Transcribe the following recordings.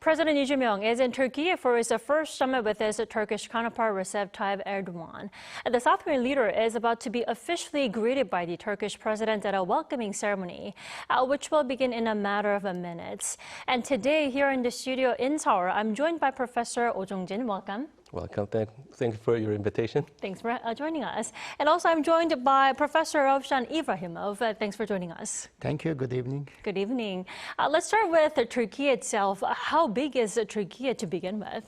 President Lee Jae-myung is in Turkey for his first summit with his Turkish counterpart Recep Tayyip Erdogan. The South Korean leader is about to be officially greeted by the Turkish president at a welcoming ceremony, which will begin in a matter of minutes. And today, here in the studio in Seoul, I'm joined by Professor Oh Jong-jin. Welcome. Welcome. Thank you for your invitation. Thanks for joining us. And also, I'm joined by Professor Rovshan Ibrahimov. Thanks for joining us. Thank you. Good evening. Good evening. Let's start with Turkey itself. How big is Turkey to begin with?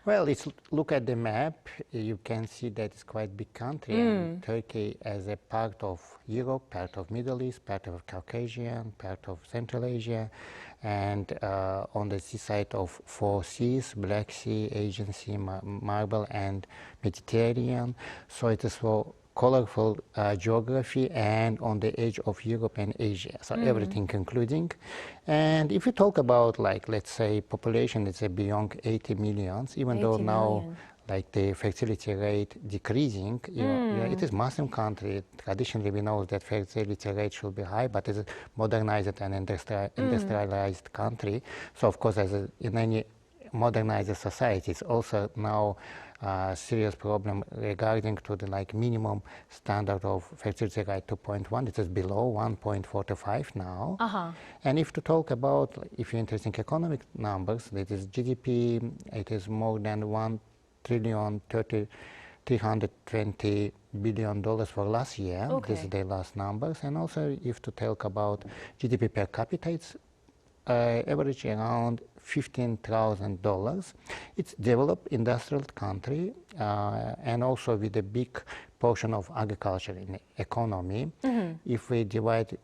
Well, look at the map. You can see that it's quite a big country. And Turkey as a part of Europe, part of Middle East, part of Caucasian, part of Central Asia, and on the seaside of four seas, Black Sea, Aegean Sea, Marble, and Mediterranean. So it is for colorful geography and on the edge of Europe and Asia, so everything including. And if you talk about, like, let's say population, it's beyond 80 millions, even though now like the fertility rate decreasing, it is Muslim country. Traditionally we know that fertility rate should be high, but it's a modernized and industrialized country. So of course, in any modernized society, it's also now serious problem regarding to the minimum standard of fertility rate 2.1. It is below 1.45 now. And if to talk about, if you're interested in economic numbers, it is GDP, it is more than $1,320 billion for last year. This is the last numbers. And also, if to talk about GDP per capita, it's average around $15,000. It's developed industrial country and also with a big portion of agriculture in the economy. If we divide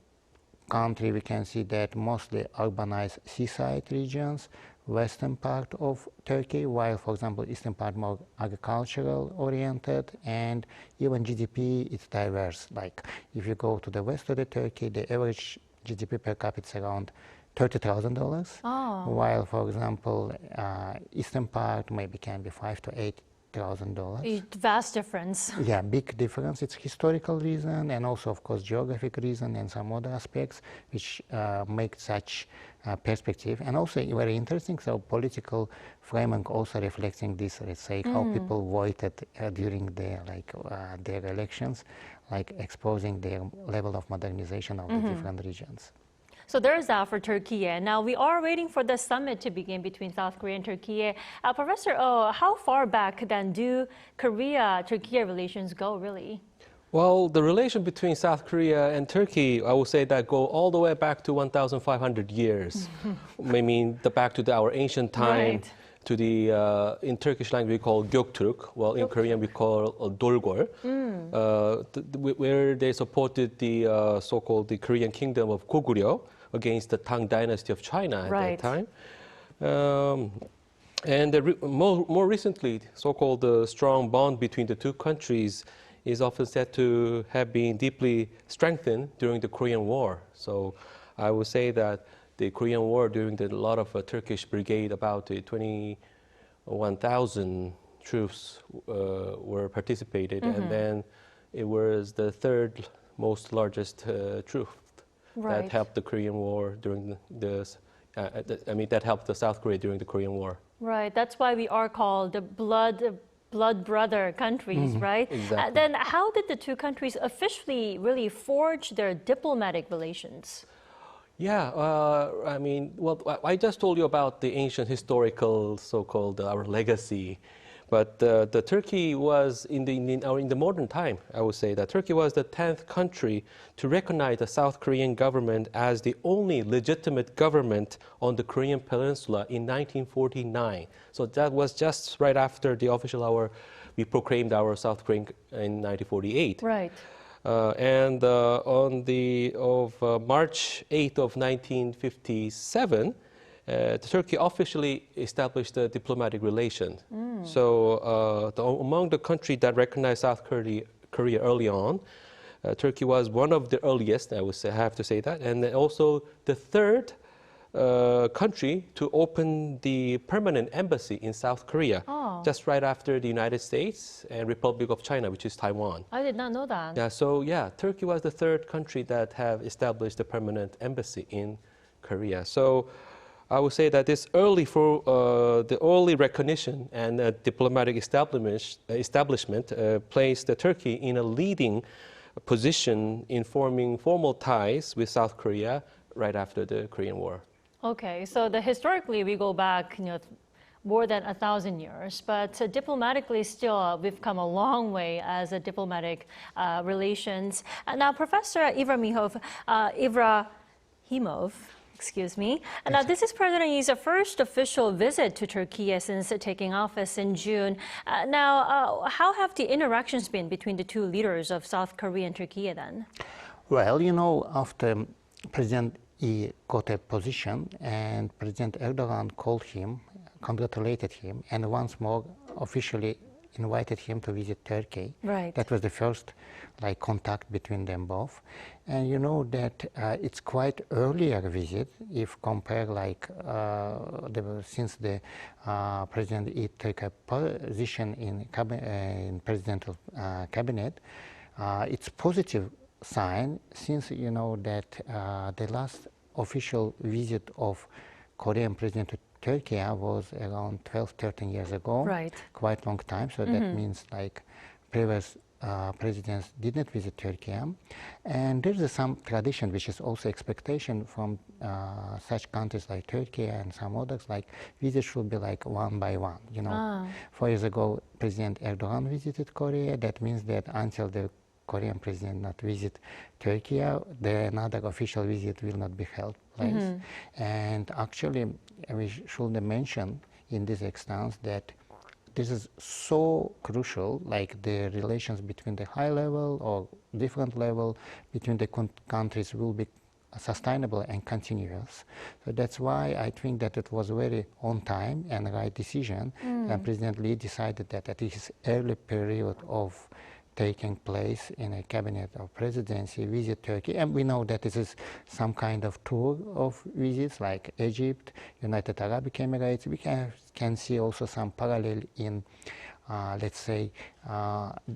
country, we can see that mostly urbanized seaside regions, western part of Turkey, while, for example, eastern part more agricultural oriented, and even GDP is diverse. Like if you go to the west of the Turkey, the average GDP per capita is around $30,000, while, for example, eastern part maybe can be $5,000 to $8,000. Vast difference. Yeah, big difference. It's historical reason and also, of course, geographic reason and some other aspects which make such perspective. And also very interesting, so political framework also reflecting this, let's say, how people voted during their elections, like exposing their level of modernization of the different regions. So there's that for Turkey. Now we are waiting for the summit to begin between South Korea and Turkey. Professor Oh, how far back then do Korea-Turkey relations go, really? Well, the relation between South Korea and Turkey, I would say that go all the way back to 1,500 years. I mean, back to our ancient time, to the, in Turkish language we call Göktürk, well, in Korean we call Dolgol, where they supported the so-called the Korean kingdom of Goguryeo against the Tang dynasty of China at that time. And more recently, so-called strong bond between the two countries is often said to have been deeply strengthened during the Korean War. So I would say that the Korean War, during a lot of Turkish brigade, about 21,000 troops were participated, and then it was the third most largest troop that helped the Korean War during that helped the South Korea during the Korean War. Right, that's why we are called the blood brother countries, right? Exactly. Then how did the two countries officially really forge their diplomatic relations? Yeah, I mean, well, I just told you about the ancient historical, so-called our legacy, but the Turkey was in the modern time. I would say that Turkey was the 10th country to recognize the South Korean government as the only legitimate government on the Korean Peninsula in 1949. So that was just right after the official hour we proclaimed our South Korean in 1948. Right. And on March 8th of 1957, Turkey officially established a diplomatic relation. So among the countries that recognized South Korea early on, Turkey was one of the earliest, I have to say that, and also the third country to open the permanent embassy in South Korea, just right after the United States and Republic of China, which is Taiwan. I did not know that. Yeah, so yeah, Turkey was the third country that have established a permanent embassy in Korea. So I would say that this the early recognition and diplomatic establishment placed Turkey in a leading position in forming formal ties with South Korea right after the Korean War. Okay, so historically we go back, more than 1,000 years, but diplomatically still we've come a long way as a diplomatic relations. Now, Professor Ibrahimov, excuse me. Now, this is President Lee's first official visit to Turkey since taking office in June. How have the interactions been between the two leaders of South Korea and Turkey then? Well, after President Lee got a position and President Erdogan called him, congratulated him, and once more officially invited him to visit Turkey. Right. That was the first contact between them both. And you know that it's quite earlier visit if compare since the President Lee took a position in presidential cabinet. It's positive sign since you know that the last official visit of Korean President to Turkey was around 12-13 years ago. Right. Quite long time. So that means previous presidents did not visit Turkey. And there's some tradition, which is also expectation from such countries like Turkey and some others, visits should be one by one. 4 years ago, President Erdogan visited Korea. That means that until the Korean president not visit Turkey, another official visit will not be held place. And actually, we should mention in this instance that this is so crucial, the relations between the high level or different level between the countries will be sustainable and continuous. So that's why I think that it was very on time and right decision. And President Lee decided that at his early period of taking place in a cabinet of presidency, visit Turkey. And we know that this is some kind of tour of visits like Egypt, United Arab Emirates. We can see also some parallel in, let's say,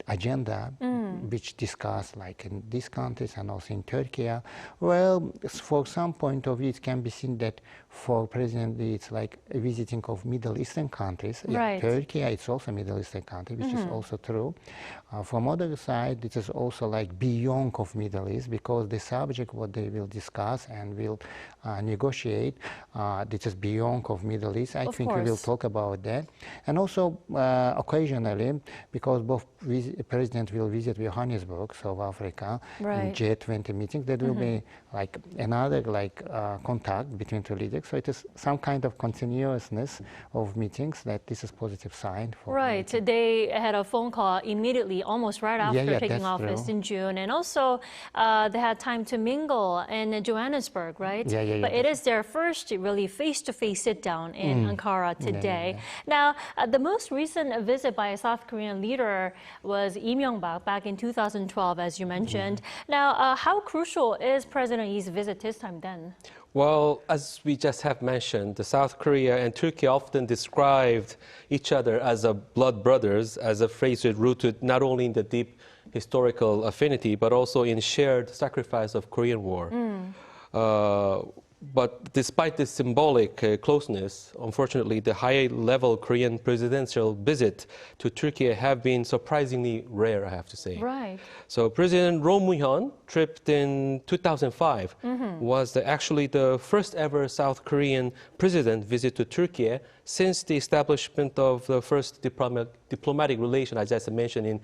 agenda which discuss in these countries and also in Turkey. Well, for some point of view, it can be seen that for President Lee, it's a visiting of Middle Eastern countries. Right. Turkey, it's also a Middle Eastern country, which is also true. From other side, it is also beyond of Middle East, because the subject what they will discuss and will negotiate, this is beyond of Middle East. I think we will talk about that. And also occasionally, because both presidents will visit Johannesburg, South Africa, in G20 meetings, there will be another contact between two leaders. So it is some kind of continuousness of meetings that this is positive sign for. Right. They had a phone call immediately, almost right after taking office in June, and also they had time to mingle in Johannesburg, right? But it is their first really face-to-face sit-down in Ankara today. Now, the most recent visit by a South Korean leader was Lee Myung-bak back in 2012, as you mentioned. Now, how crucial is President Lee's visit this time then? Well, as we just have mentioned, the South Korea and Turkey often described each other as blood brothers, as a phrase rooted not only in the deep historical affinity, but also in shared sacrifice of Korean War. But despite this symbolic closeness, unfortunately, the high-level Korean presidential visit to Turkey have been surprisingly rare, I have to say. Right. So President Roh Moo-hyun trip in 2005 was actually the first ever South Korean president visit to Turkey since the establishment of the first diplomatic relation, as I mentioned,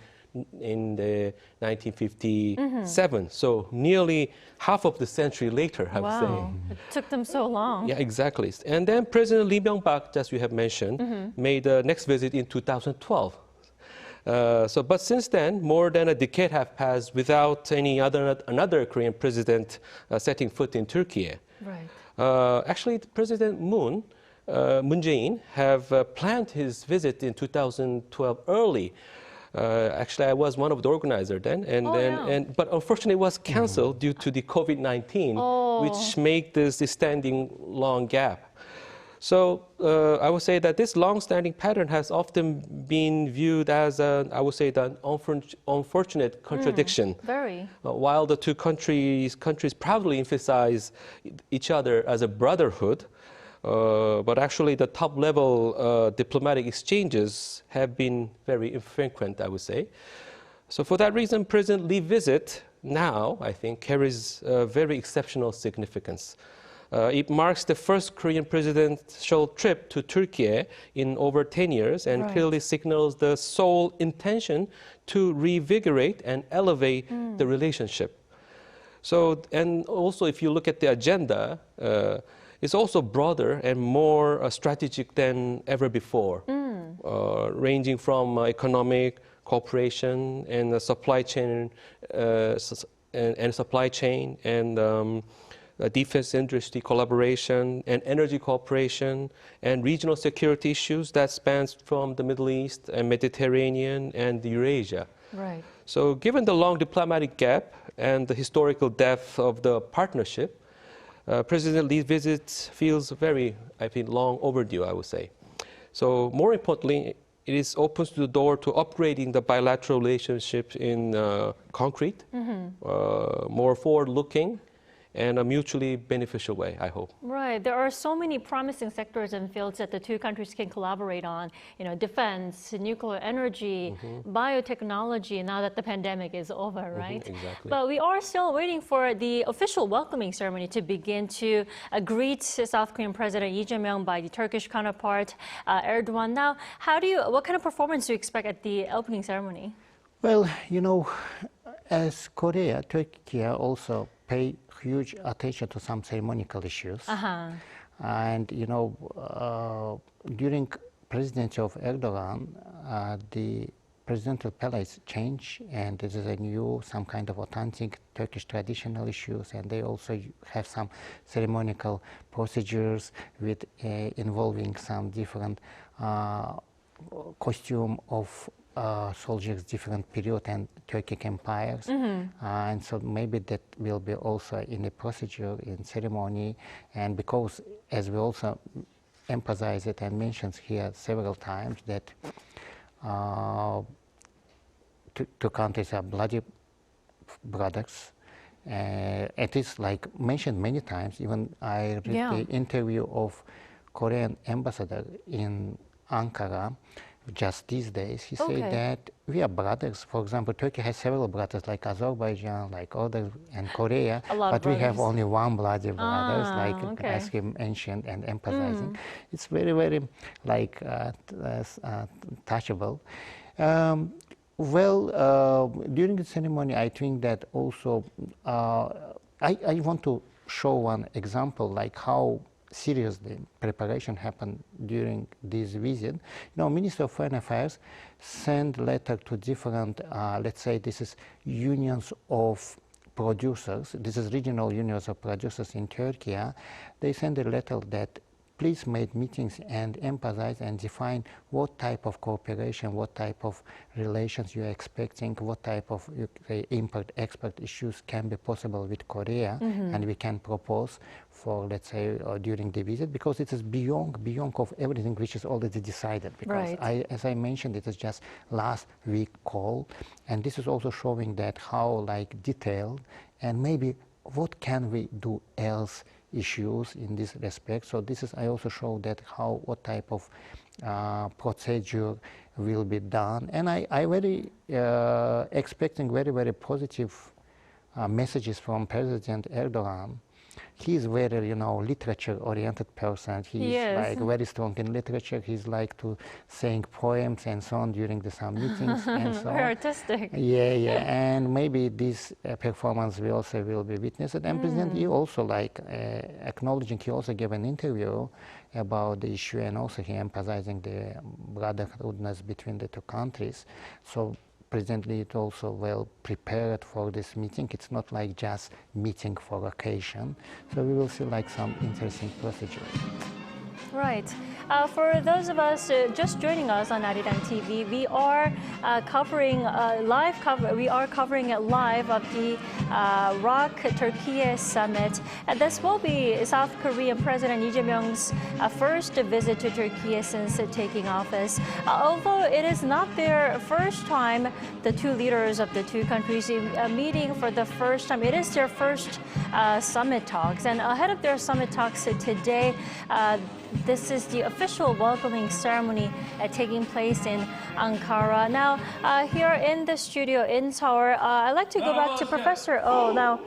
in the 1957. So nearly half of the century later, I would say. It took them so long. Yeah, exactly. And then President Lee Myung-bak, as you have mentioned, made the next visit in 2012. But since then, more than a decade have passed without another Korean president setting foot in Turkey. Right. Actually, President Moon Jae-in have planned his visit in 2012 early. Actually, I was one of the organizers then, but unfortunately, it was canceled due to the COVID-19, which made this standing long gap. So I would say that this long-standing pattern has often been viewed as, I would say, an unfortunate contradiction. Very. While the two countries proudly emphasize each other as a brotherhood, But actually, the top-level diplomatic exchanges have been very infrequent, I would say. So for that reason, President Lee's visit now, I think, carries very exceptional significance. It marks the first Korean presidential trip to Turkey in over 10 years and clearly signals the sole intention to reinvigorate and elevate the relationship. So, and also if you look at the agenda, it's also broader and more strategic than ever before, ranging from economic cooperation and supply chain and defense industry collaboration and energy cooperation and regional security issues that spans from the Middle East and Mediterranean and Eurasia. Right. So given the long diplomatic gap and the historical depth of the partnership, President Lee's visit feels very, I think, long overdue, I would say. So more importantly, it opens the door to upgrading the bilateral relationship in concrete, more forward-looking, and a mutually beneficial way, I hope. Right. There are so many promising sectors and fields that the two countries can collaborate on. You know, defense, nuclear energy, biotechnology, now that the pandemic is over, right? Exactly. But we are still waiting for the official welcoming ceremony to begin to greet South Korean President Lee Jae-myung by the Turkish counterpart, Erdogan. Now, what kind of performance do you expect at the opening ceremony? Well, you know, as Korea, Turkey also pay huge attention to some ceremonial issues. And, you know, during presidency of Erdogan, the presidential palace changed, and this is a new, some kind of authentic Turkish traditional issues, and they also have some ceremonial procedures with involving some different costume of soldiers, different period and Turkic empires, and so maybe that will be also in the procedure, in ceremony, and because as we also emphasize it and mentions here several times that two countries are bloody brothers. It is like mentioned many times. Even I read the interview of Korean ambassador in Ankara just these days. He said that we are brothers. For example, Turkey has several brothers like Azerbaijan, like others, and Korea, but we have only one bloody brothers, like as he mentioned and emphasizing. It's very, very like touchable. Well, during the ceremony, I think that also I want to show one example, like how seriously preparation happened during this visit. You know, Minister of Foreign Affairs sent letter to different, let's say this is unions of producers, this is regional unions of producers in Turkey. They sent a letter that please make meetings and emphasize and define what type of cooperation, what type of relations you are expecting, what type of import-export issues can be possible with Korea, and we can propose for, let's say, during the visit, because it is beyond of everything which is already decided. Because as I mentioned, it is just last week call, and this is also showing that how like detailed and maybe what can we do else issues in this respect. So this is, I also show that how, what type of procedure will be done. And I very expecting very, very positive messages from President Erdogan. He's very, you know, literature-oriented person. He's like very strong in literature. He's like to saying poems and so on during some meetings and so on. Very artistic. Yeah. And maybe this performance will also be witnessed. And President Lee also like acknowledging. He also gave an interview about the issue, and also he emphasizing the brotherhoodness between the two countries. So President Lee is also well prepared for this meeting. It's not like just meeting for occasion. So we will see like some interesting procedures. Right. For those of us just joining us on Arirang TV, we are covering it live of the ROK-Türkiye Summit. And this will be South Korean President Lee Jae-myung's first visit to Turkey since taking office. Although it is not their first time, the two leaders of the two countries meeting for the first time. It is their first summit talks. And ahead of their summit talks today, this is the official welcoming ceremony taking place in Ankara. Now, here in the studio in Seoul, I'd like to go back to Professor Oh. Now,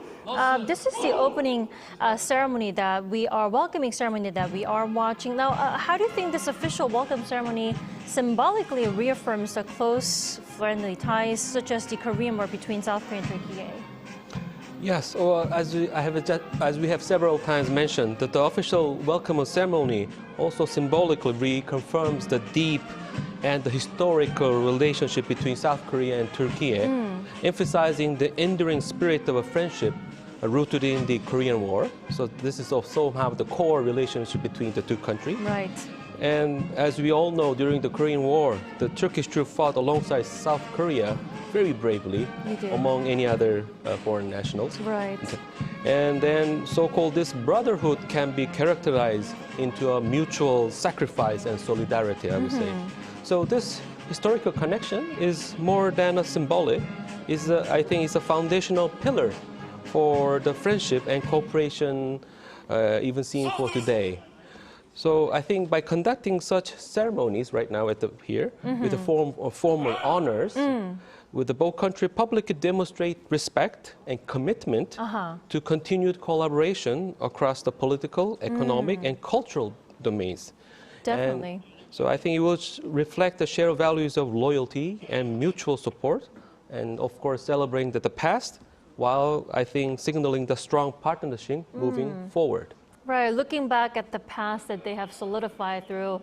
this is the opening ceremony welcoming ceremony that we are watching. Now, how do you think this official welcome ceremony symbolically reaffirms the close, friendly ties, such as the Korean War between South Korea and Turkey? Yes, or as we have several times mentioned, that the official welcome ceremony also symbolically reconfirms the deep and the historical relationship between South Korea and Turkey, emphasizing the enduring spirit of a friendship rooted in the Korean War. So this is also somehow the core relationship between the two countries. Right. And as we all know, during the Korean War, the Turkish troops fought alongside South Korea very bravely among any other foreign nationals. Right. And then so-called this brotherhood can be characterized into a mutual sacrifice and solidarity, I would say. So this historical connection is more than a symbolic. I think it's a foundational pillar for the friendship and cooperation even seen for today. So I think by conducting such ceremonies right now here, with the form of formal honors, with the both countries publicly demonstrate respect and commitment to continued collaboration across the political, economic, and cultural domains. Definitely. And so I think it will reflect the shared values of loyalty and mutual support, and of course celebrating the past, while I think signaling the strong partnership moving forward. Right, looking back at the past that they have solidified through,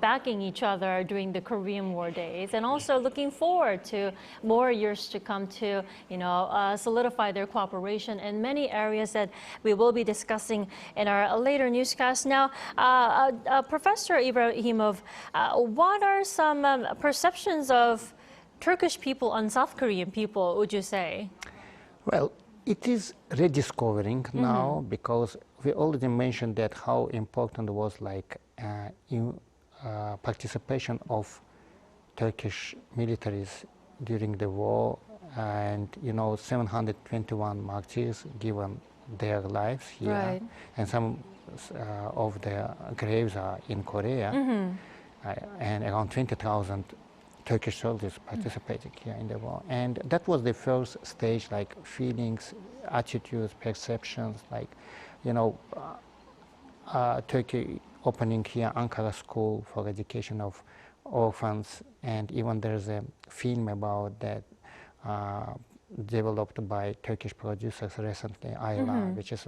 backing each other during the Korean War days, and also looking forward to more years to come to, solidify their cooperation in many areas that we will be discussing in our later newscast. Now, Professor Ibrahimov, what are some perceptions of Turkish people on South Korean people, would you say? Well, it is rediscovering now, because we already mentioned that how important was participation of Turkish militaries during the war, and 721 martyrs given their lives here, and some of their graves are in Korea, and around 20,000 Turkish soldiers participated here in the war. And that was the first stage, feelings, attitudes, perceptions, Turkey opening here Ankara School for education of orphans, and even there's a film about that developed by Turkish producers recently, Arirang, which is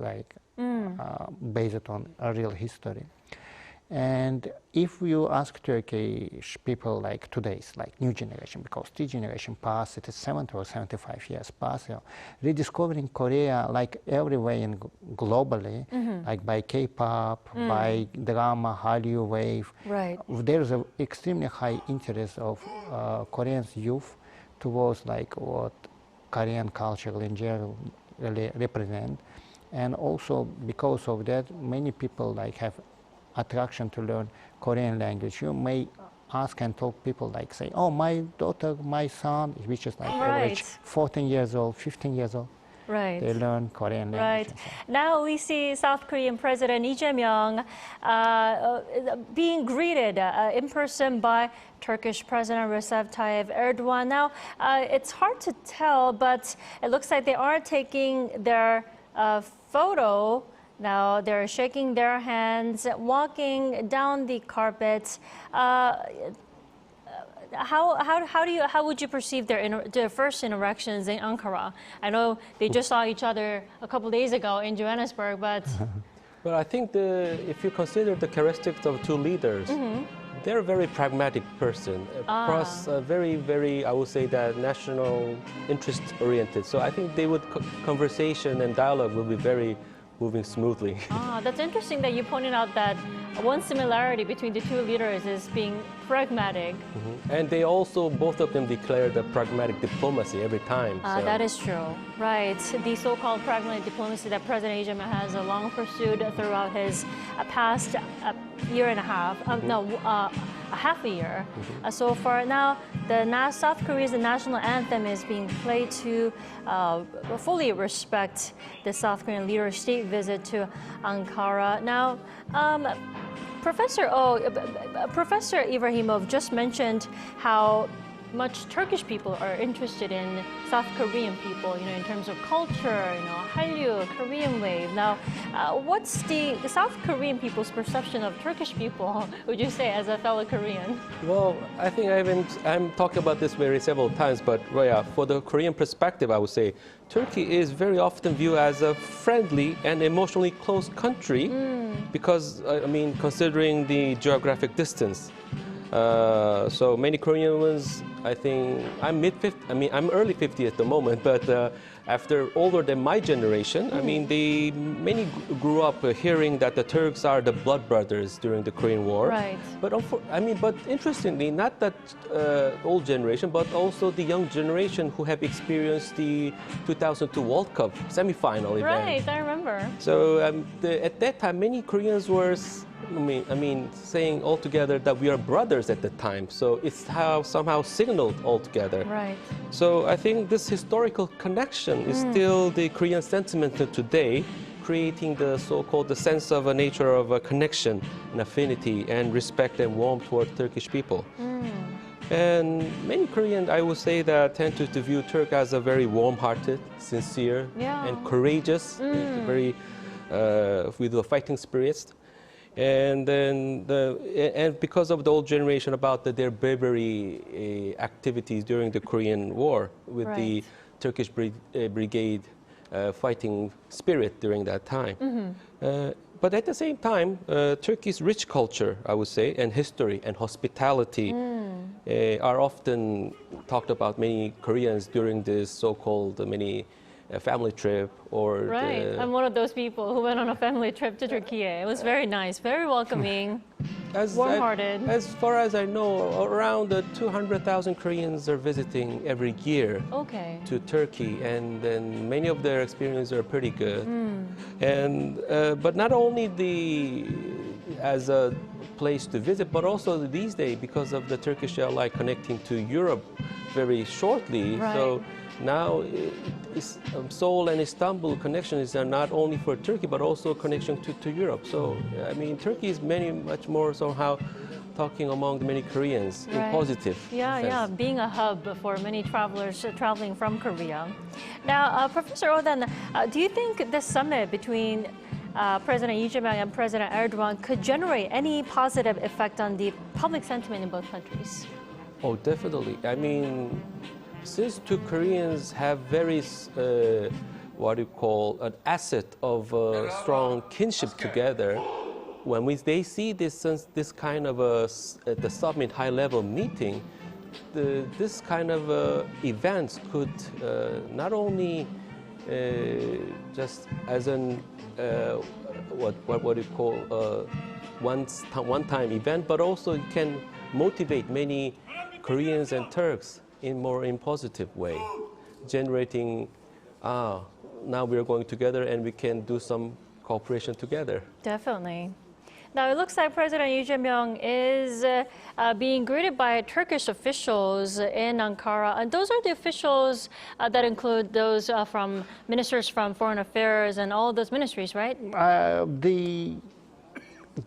based on a real history. And if you ask Turkish people today's new generation, because the generation past, it is 70 or 75 years past, rediscovering Korea everywhere globally, by K-pop, by drama, Hallyu wave. Right. There's an extremely high interest of Korean youth towards what Korean culture in general really represent. And also because of that, many people have attraction to learn Korean language. You may ask and talk people say, oh, my daughter, my son, which is average 14 years old, 15 years old. Right. They learn Korean language. Right. Now we see South Korean President Lee Jae-myung being greeted in person by Turkish President Recep Tayyip Erdogan. Now, it's hard to tell, but it looks like they are taking their photo. Now they're shaking their hands, walking down the carpet. How would you perceive their first interactions in Ankara? I know they just saw each other a couple days ago in Johannesburg, but well, I think if you consider the characteristics of two leaders, they're a very pragmatic person, plus very, very, I would say that national interest oriented. So I think conversation and dialogue will be very moving smoothly. That's interesting that you pointed out that one similarity between the two leaders is being pragmatic. And they also, both of them declared a pragmatic diplomacy every time. That is true, right. The so-called pragmatic diplomacy that President Lee Jae-myung has long pursued throughout his past year and a half, a half a year so far. Now, South Korea's national anthem is being played to fully respect the South Korean leader's state visit to Ankara. Now, Professor Ibrahimov just mentioned how much Turkish people are interested in South Korean people, in terms of culture, Hallyu, Korean wave. Now, what's the South Korean people's perception of Turkish people, would you say, as a fellow Korean? Well, I think I'm talking about this several times, but for the Korean perspective, I would say Turkey is very often viewed as a friendly and emotionally close country because, considering the geographic distance. So many Koreans, I think, I'm early 50 at the moment, but after older than my generation, many grew up hearing that the Turks are the blood brothers during the Korean War. Right. But interestingly, not that old generation, but also the young generation who have experienced the 2002 World Cup semifinal event. Right, I remember. So at that time, many Koreans were saying altogether that we are brothers at the time. So it's somehow signaled altogether. Right. So I think this historical connection is still the Korean sentiment of today, creating the so-called sense of a nature of a connection and affinity and respect and warmth toward Turkish people. And many Koreans, I would say, that tend to view Turk as a very warm-hearted, sincere, and courageous, very with the fighting spirits. And then because of the old generation about their bravery activities during the Korean War with the Turkish brigade fighting spirit during that time. But at the same time, Turkey's rich culture, I would say, and history and hospitality are often talked about many Koreans during this so-called family trip or Right. I'm one of those people who went on a family trip to Turkey. It was very nice, very welcoming, warm-hearted. As far as I know, around 200,000 Koreans are visiting every year to Turkey, and then many of their experiences are pretty good. And but not only as a place to visit, but also these days because of the Turkish airline connecting to Europe very shortly. Right. So now, Seoul and Istanbul connection is not only for Turkey, but also a connection to Europe. So, Turkey is much more somehow talking among many Koreans in positive sense. Being a hub for many travelers traveling from Korea. Now, Professor Oden, do you think this summit between President Lee Jae-myung and President Erdogan could generate any positive effect on the public sentiment in both countries? Oh, definitely. Since two Koreans have very, an asset of strong kinship together, when they see this kind of the summit high-level meeting, this kind of events could not only just as an one-time event, but also can motivate many Koreans and Turks in positive way, generating, now we're going together and we can do some cooperation together. Definitely. Now, it looks like President Lee Jae-myung is being greeted by Turkish officials in Ankara. And those are the officials that include those from ministers from foreign affairs and all those ministries, right? The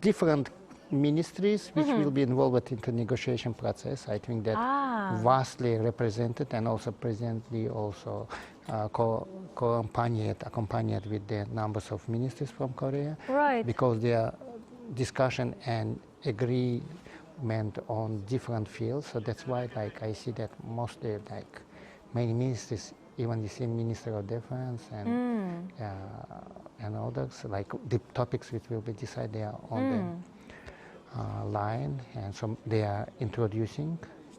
different ministries which will be involved in the negotiation process. I think that vastly represented, and also presently also accompanied with the numbers of ministers from Korea. Right. Because their discussion and agreement on different fields. So that's why I see that mostly many ministers, even the same Minister of Defense and others, the topics which will be decided there on the line, and so they are introducing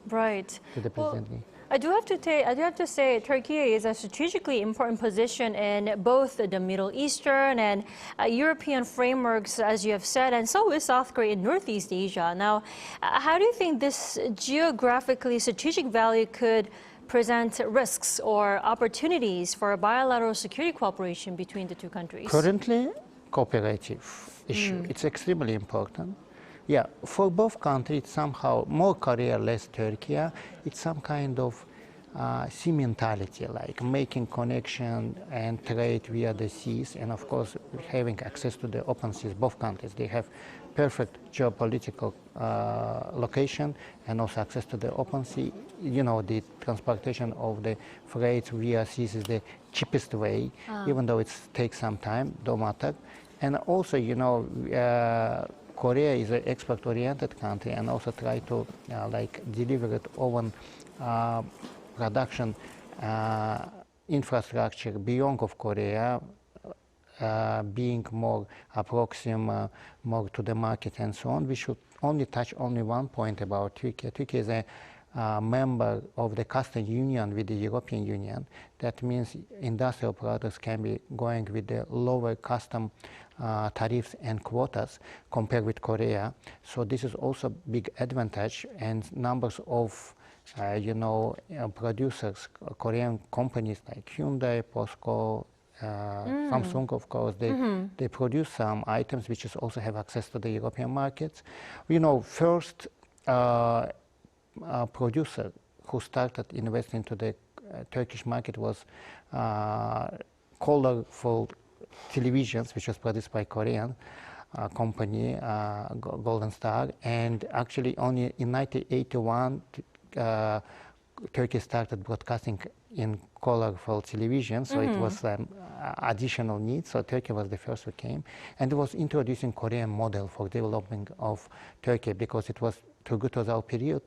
Right. to the President Lee. I do have to say, Turkey is a strategically important position in both the Middle Eastern and European frameworks, as you have said, and so is South Korea in Northeast Asia. Now, how do you think this geographically strategic value could present risks or opportunities for bilateral security cooperation between the two countries? Currently, cooperative issue. It's extremely important. Yeah, for both countries, somehow more Korea, less Turkey. It's some kind of sea mentality, like making connection and trade via the seas, and of course having access to the open seas. Both countries, they have perfect geopolitical location and also access to the open sea. You know, the transportation of the freight via seas is the cheapest way, even though it takes some time, no matter. And also, you know, Korea is an export-oriented country and also try to like deliver its own production infrastructure beyond of Korea, being more approximate, more to the market and so on. We should only touch only one point about Turkey. Turkey is a member of the customs union with the European Union. That means industrial products can be going with the lower custom tariffs and quotas compared with Korea. So this is also a big advantage, and numbers of producers, Korean companies like Hyundai, POSCO, Samsung, of course, they produce some items which is also have access to the European markets. You know, first producer who started investing into the Turkish market was colorful televisions, which was produced by Korean company, Golden Star, and actually only in 1981 Turkey started broadcasting in colorful television, so it was additional need. So Turkey was the first who came, and it was introducing Korean model for development of Turkey, because it was Turgut period,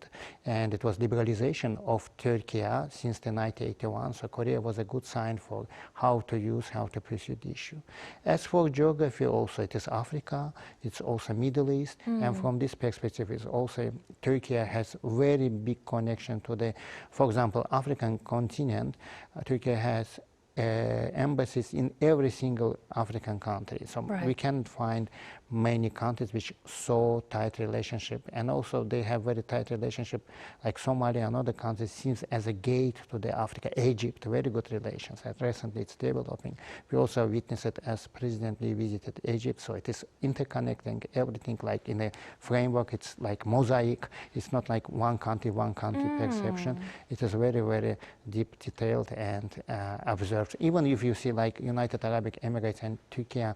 and it was liberalization of Turkey since the 1981. So Korea was a good sign for how to pursue the issue. As for geography, also it is Africa, it's also Middle East, and from this perspective, is also Turkey has very big connection to the, for example, African continent. Turkey has embassies in every single African country. So we can find many countries which so tight relationship, and also they have very tight relationship, like Somalia and other countries seems as a gate to the Africa. Egypt, very good relations, and recently it's developing. We also witnessed it as President Lee visited Egypt, so it is interconnecting everything, like in a framework, it's like mosaic. It's not like one country perception. It is very, very deep, detailed, and observed. Even if you see like United Arab Emirates and Turkey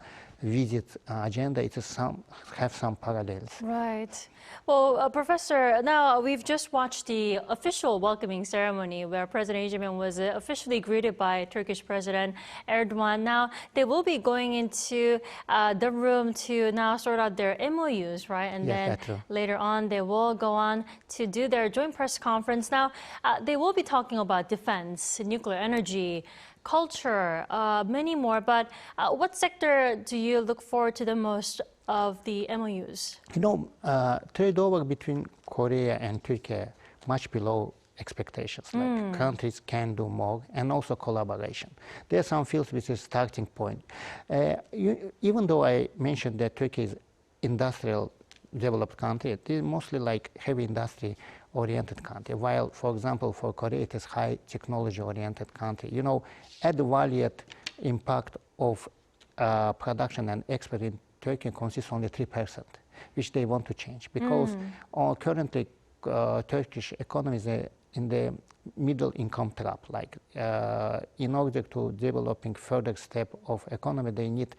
visit agenda, it is have some parallels. Right. Well, Professor, now we've just watched the official welcoming ceremony where President Erdogan was officially greeted by Turkish President Erdogan. Now they will be going into the room to now sort out their MOUs, right? And then later on they will go on to do their joint press conference. Now they will be talking about defense, nuclear energy, culture, many more. But what sector do you look forward to the most of the MOUs? You know, trade over between Korea and Turkey much below expectations. Like countries can do more, and also collaboration. There are some fields which is starting point. Even though I mentioned that Turkey is industrial developed country, it is mostly like heavy industry oriented country, while for example for Korea it is high technology oriented country. You know, add value impact of production and export in Turkey consists only 3%, which they want to change, because currently Turkish economy is in the middle income trap. Like in order to developing further step of economy, they need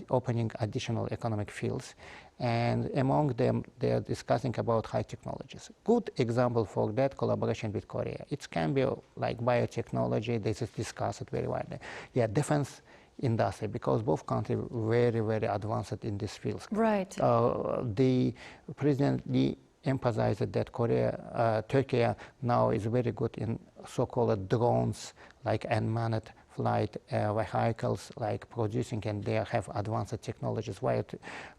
opening additional economic fields, and among them they are discussing about high technologies. Good example for that, collaboration with Korea. It can be like biotechnology. They just discuss it very widely. Yeah, defense industry, because both countries very, very advanced in these fields. Right. The President Lee emphasized that Turkey now is very good in so-called drones, like unmanned flight vehicles like producing, and they have advanced technologies, while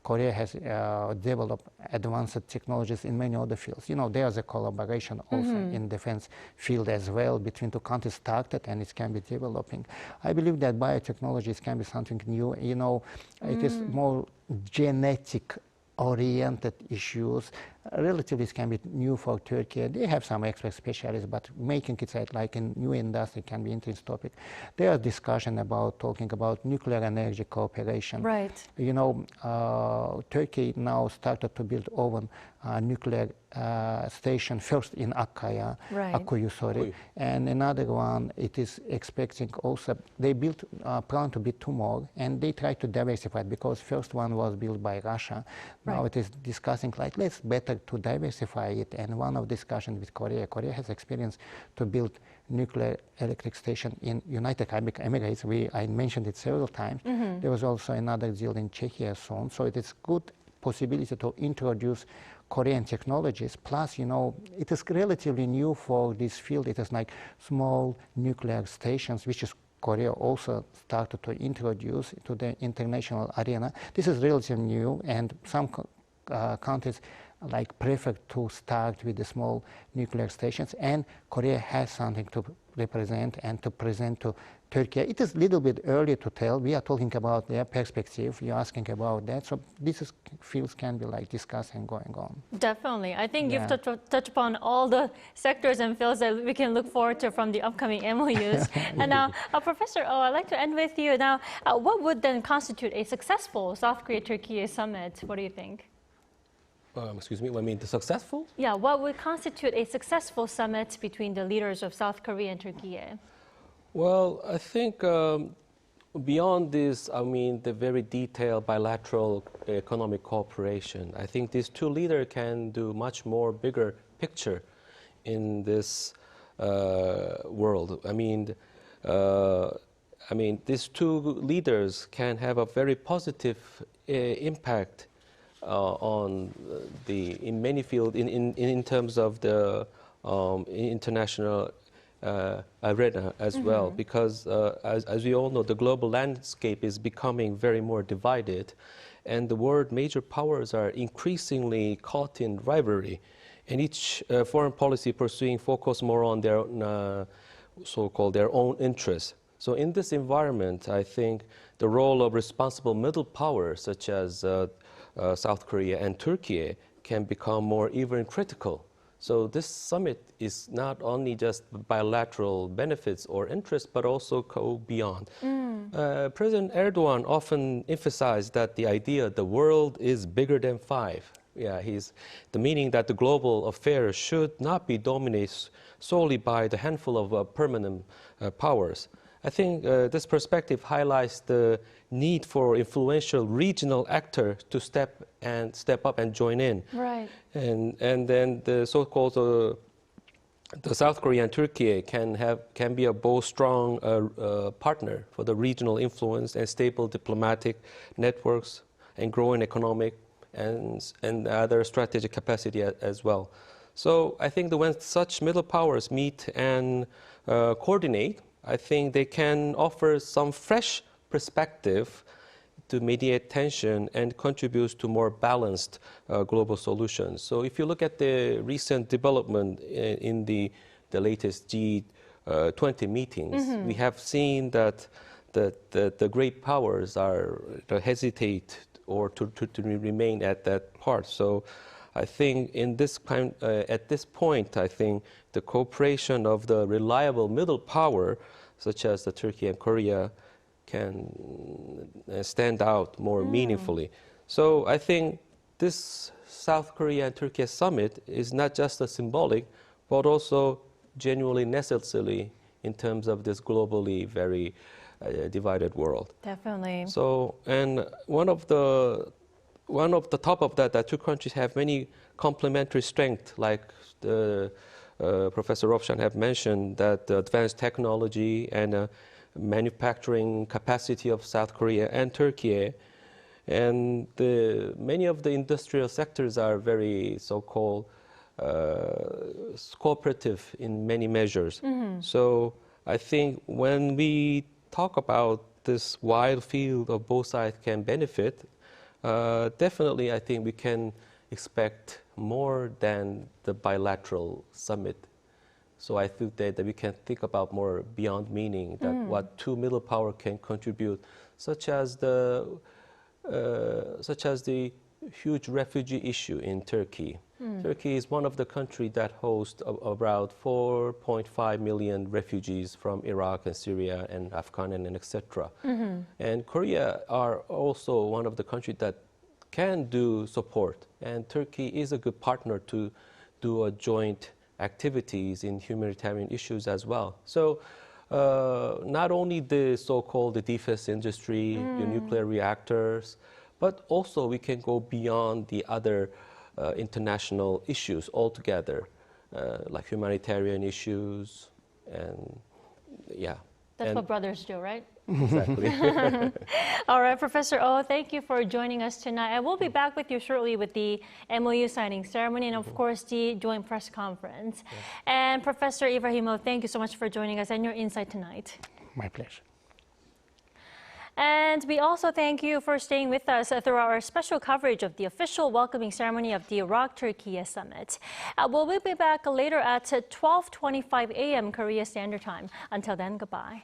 Korea has developed advanced technologies in many other fields. You know, there's a collaboration also in defense field as well between two countries started, and it can be developing. I believe that biotechnologies can be something new. You know, it is more genetic oriented issues. Relatively, it can be new for Turkey. They have some expert specialists, but making it like a new industry can be interesting topic. There is discussion about talking about nuclear energy cooperation. Right. You know, Turkey now started to build own nuclear station, first in Akkaya, Right. Akkuyu, sorry, and another one, it is expecting also, they built, plan to build 2 more, and they try to diversify it because first one was built by Russia. Right. Now it is discussing like, let's better to diversify it, and one of discussions with Korea. Korea has experience to build nuclear electric station in United Arab Emirates. I mentioned it several times. There was also another deal in Czechia soon, so it is good possibility to introduce Korean technologies. Plus, you know, it is relatively new for this field. It is like small nuclear stations, which is Korea also started to introduce to the international arena. This is relatively new, and some countries like prefer to start with the small nuclear stations, and Korea has something to represent and to present to Turkey. It is a little bit early to tell. We are talking about their perspective. You're asking about that. So these fields can be like discussed and going on. Definitely. I think you've touched upon all the sectors and fields that we can look forward to from the upcoming MOUs. And now, Professor Oh, I'd like to end with you. Now, what would then constitute a successful South Korea-Turkey summit? What do you think? Excuse me, I mean the successful? Yeah, what would constitute a successful summit between the leaders of South Korea and Turkey? Well, I think beyond this, I mean the very detailed bilateral economic cooperation, I think these two leaders can do much more bigger picture in this world. I mean, these two leaders can have a very positive impact on in many fields in terms of the international arena as well, because as we all know, the global landscape is becoming very more divided, and the world major powers are increasingly caught in rivalry, and each foreign policy pursuing focus more on their so-called their own interests. So in this environment, I think the role of responsible middle powers such as South Korea and Turkey can become more even critical. So this summit is not only just bilateral benefits or interests, but also go beyond. President Erdogan often emphasized that the idea the world is bigger than 5. Yeah, the meaning that the global affairs should not be dominated solely by the handful of permanent powers. I think this perspective highlights the need for influential regional actors to step up and join in. Right. And then the so-called the South Korea and Turkey can be a both strong partner for the regional influence and stable diplomatic networks and growing economic and other strategic capacity as well. So I think that when such middle powers meet and coordinate, I think they can offer some fresh perspective to mediate tension and contribute to more balanced global solutions. So if you look at the recent development in the latest G20 meetings, we have seen that the great powers hesitate or to remain at that part. So I think in this at this point, I think the cooperation of the reliable middle power, such as the Turkey and Korea, can stand out more meaningfully. So I think this South Korea and Turkey summit is not just a symbolic, but also genuinely necessary in terms of this globally very divided world. Definitely. So, and one of the top of that two countries have many complementary strengths, like Professor Rovshan have mentioned, that the advanced technology and manufacturing capacity of South Korea and Turkey, and many of the industrial sectors are very so-called cooperative in many measures. So I think when we talk about this wide field of both sides can benefit, definitely I think we can expect more than the bilateral summit. So I think that we can think about more beyond meaning, that what two middle powers can contribute, such as the huge refugee issue in Turkey. Turkey is one of the countries that hosts about 4.5 million refugees from Iraq and Syria and Afghanistan and etc. And Korea are also one of the countries that can do support. And Turkey is a good partner to do a joint activities in humanitarian issues as well. So not only the so-called defense industry, the nuclear reactors, but also we can go beyond the other international issues altogether, like humanitarian issues, and yeah. That's what brothers do, right? Exactly. All right, Professor Oh, thank you for joining us tonight. I will be back with you shortly with the MOU signing ceremony and, of course, the joint press conference. And Professor Ibrahimov, thank you so much for joining us and your insight tonight. My pleasure. And we also thank you for staying with us throughout our special coverage of the official welcoming ceremony of the ROK-Türkiye Summit. We'll be back later at 12:25 a.m. Korea Standard Time. Until then, goodbye.